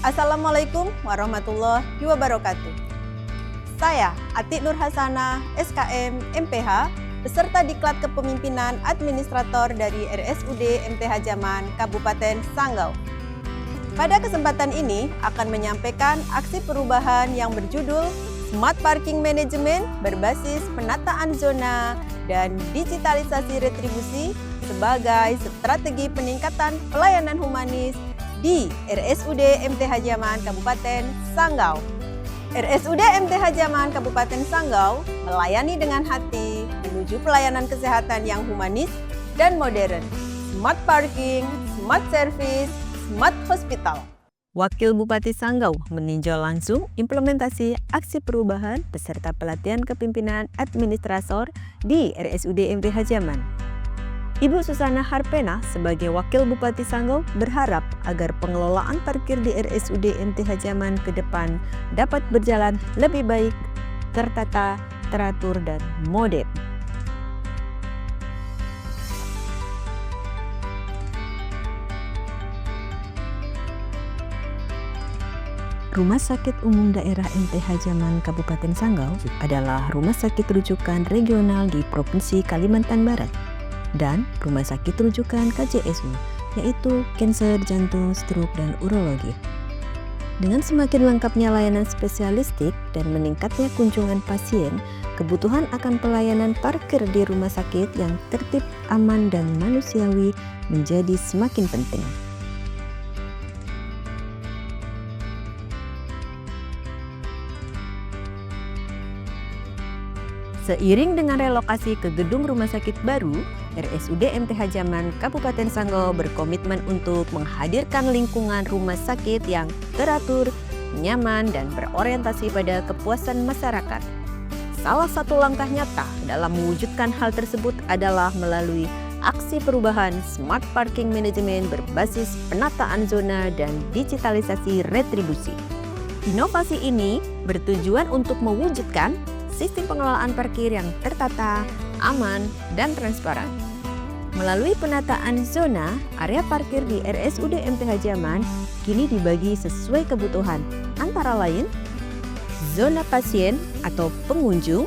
Assalamualaikum warahmatullahi wabarakatuh. Saya Atik Nur Hasanah, SKM, MPH, beserta Diklat Kepemimpinan Administrator dari RSUD MTH Zaman Kabupaten Sanggau. Pada kesempatan ini akan menyampaikan aksi perubahan yang berjudul Smart Parking Management berbasis penataan zona dan digitalisasi retribusi sebagai strategi peningkatan pelayanan humanis di RSUD MTH Zaman Kabupaten Sanggau. RSUD MTH Zaman Kabupaten Sanggau melayani dengan hati menuju pelayanan kesehatan yang humanis dan modern, smart parking, smart service, smart hospital. Wakil Bupati Sanggau meninjau langsung implementasi aksi perubahan beserta pelatihan kepimpinan administrator di RSUD MTH Zaman. Ibu Susana Harpena sebagai Wakil Bupati Sanggau berharap agar pengelolaan parkir di RSUD MTH Zaman ke depan dapat berjalan lebih baik, tertata, teratur, dan modern. Rumah Sakit Umum Daerah MTH Zaman Kabupaten Sanggau adalah rumah sakit rujukan regional di Provinsi Kalimantan Barat dan rumah sakit rujukan KJSU, yaitu kanker, jantung, stroke, dan urologi. Dengan semakin lengkapnya layanan spesialistik dan meningkatnya kunjungan pasien, kebutuhan akan pelayanan parkir di rumah sakit yang tertib, aman, dan manusiawi menjadi semakin penting. Seiring dengan relokasi ke gedung rumah sakit baru, RSUD MTH Zaman Kabupaten Sanggau berkomitmen untuk menghadirkan lingkungan rumah sakit yang teratur, nyaman, dan berorientasi pada kepuasan masyarakat. Salah satu langkah nyata dalam mewujudkan hal tersebut adalah melalui aksi perubahan Smart Parking Management berbasis penataan zona dan digitalisasi retribusi. Inovasi ini bertujuan untuk mewujudkan sistem pengelolaan parkir yang tertata, aman, dan transparan. Melalui penataan zona, area parkir di RSUD MTH Zaman kini dibagi sesuai kebutuhan, antara lain zona pasien atau pengunjung,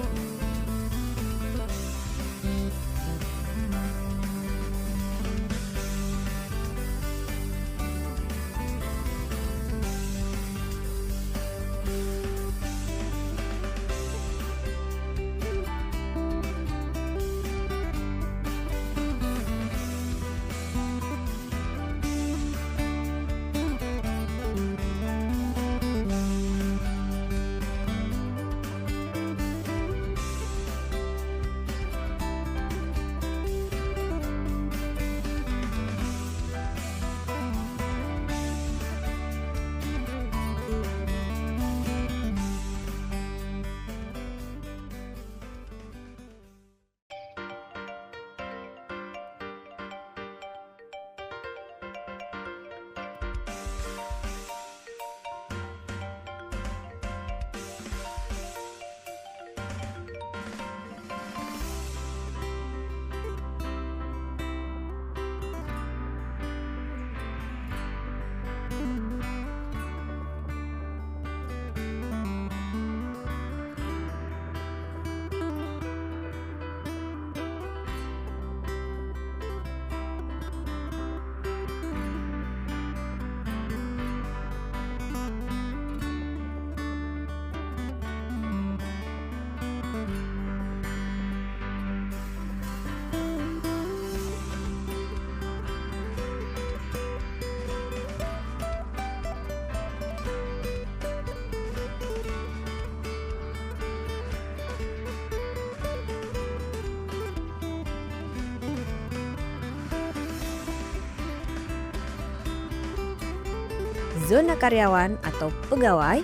zona karyawan atau pegawai,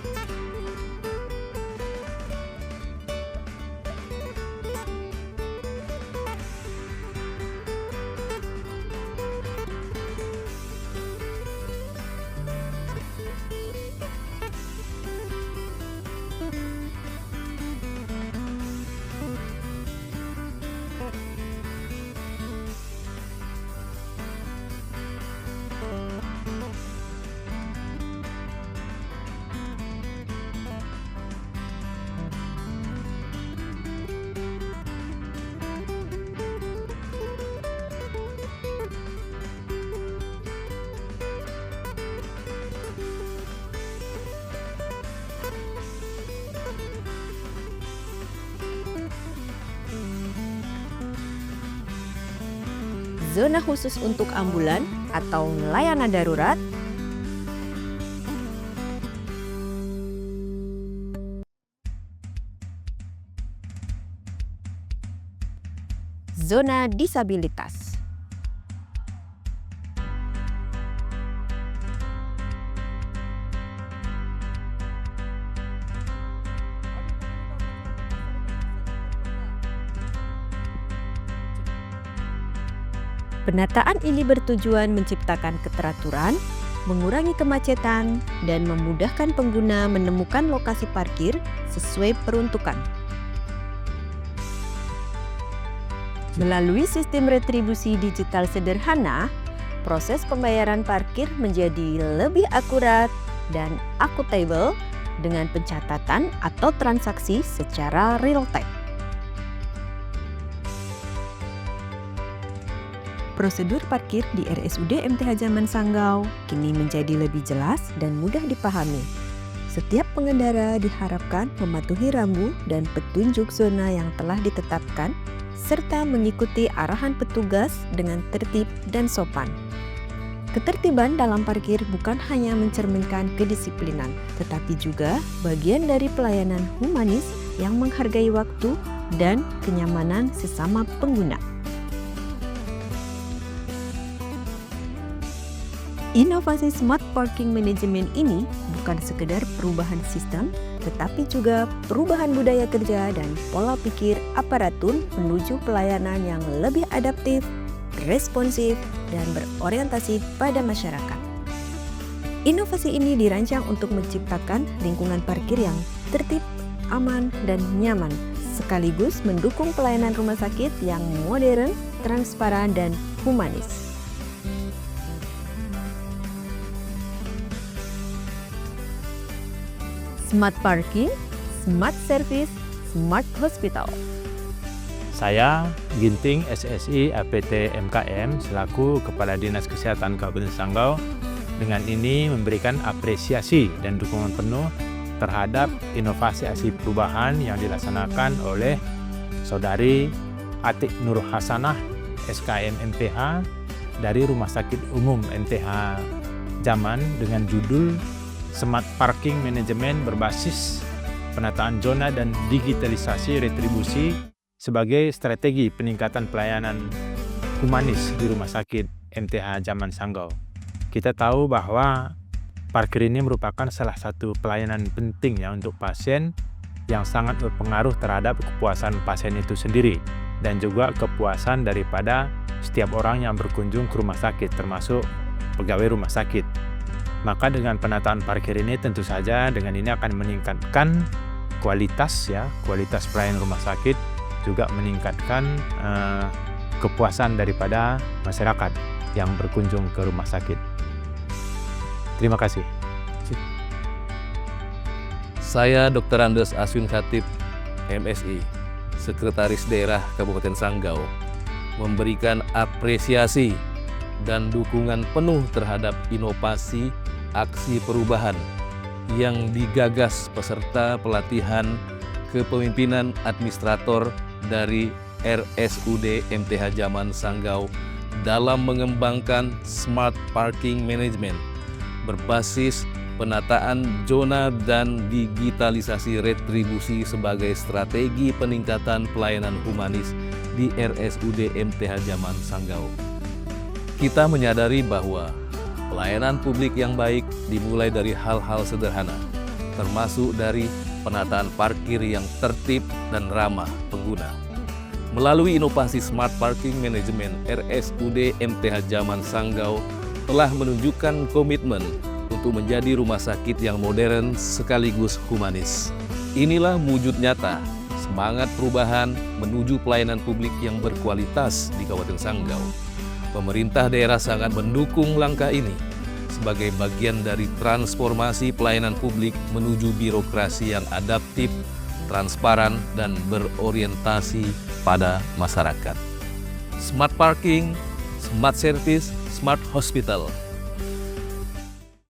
zona khusus untuk ambulan atau layanan darurat, zona disabilitas. Penataan ini bertujuan menciptakan keteraturan, mengurangi kemacetan, dan memudahkan pengguna menemukan lokasi parkir sesuai peruntukan. Melalui sistem retribusi digital sederhana, proses pembayaran parkir menjadi lebih akurat dan akuntabel dengan pencatatan atau transaksi secara real-time. Prosedur parkir di RSUD MTH Zaman Sanggau kini menjadi lebih jelas dan mudah dipahami. Setiap pengendara diharapkan mematuhi rambu dan petunjuk zona yang telah ditetapkan, serta mengikuti arahan petugas dengan tertib dan sopan. Ketertiban dalam parkir bukan hanya mencerminkan kedisiplinan, tetapi juga bagian dari pelayanan humanis yang menghargai waktu dan kenyamanan sesama pengguna. Inovasi Smart Parking Management ini bukan sekedar perubahan sistem, tetapi juga perubahan budaya kerja dan pola pikir aparatur menuju pelayanan yang lebih adaptif, responsif, dan berorientasi pada masyarakat. Inovasi ini dirancang untuk menciptakan lingkungan parkir yang tertib, aman, dan nyaman, sekaligus mendukung pelayanan rumah sakit yang modern, transparan, dan humanis. Smart Parking, Smart Service, Smart Hospital. Saya Ginting SSI APT MKM selaku Kepala Dinas Kesehatan Kabupaten Sanggau dengan ini memberikan apresiasi dan dukungan penuh terhadap inovasi perubahan yang dilaksanakan oleh Saudari Atik Nur Hasanah SKM MPH dari Rumah Sakit Umum MTH Zaman dengan judul Smart Parking Management berbasis penataan zona dan digitalisasi retribusi sebagai strategi peningkatan pelayanan humanis di Rumah Sakit MTH Zaman Sanggau. Kita tahu bahwa parkir ini merupakan salah satu pelayanan penting ya untuk pasien yang sangat berpengaruh terhadap kepuasan pasien itu sendiri dan juga kepuasan daripada setiap orang yang berkunjung ke rumah sakit termasuk pegawai rumah sakit. Maka dengan penataan parkir ini tentu saja dengan ini akan meningkatkan kualitas pelayanan rumah sakit, juga meningkatkan kepuasan daripada masyarakat yang berkunjung ke rumah sakit. Terima kasih. Saya Dr. Andes Aswin Khatib, MSI, Sekretaris Daerah Kabupaten Sanggau, memberikan apresiasi dan dukungan penuh terhadap inovasi aksi perubahan yang digagas peserta pelatihan kepemimpinan administrator dari RSUD MTH Zaman Sanggau dalam mengembangkan Smart Parking Management berbasis penataan zona dan digitalisasi retribusi sebagai strategi peningkatan pelayanan humanis di RSUD MTH Zaman Sanggau. Kita menyadari bahwa pelayanan publik yang baik dimulai dari hal-hal sederhana, termasuk dari penataan parkir yang tertib dan ramah pengguna. Melalui inovasi Smart Parking Management, RSUD MTH Zaman Sanggau telah menunjukkan komitmen untuk menjadi rumah sakit yang modern sekaligus humanis. Inilah wujud nyata semangat perubahan menuju pelayanan publik yang berkualitas di Kabupaten Sanggau. Pemerintah daerah sangat mendukung langkah ini sebagai bagian dari transformasi pelayanan publik menuju birokrasi yang adaptif, transparan, dan berorientasi pada masyarakat. Smart Parking, Smart Service, Smart Hospital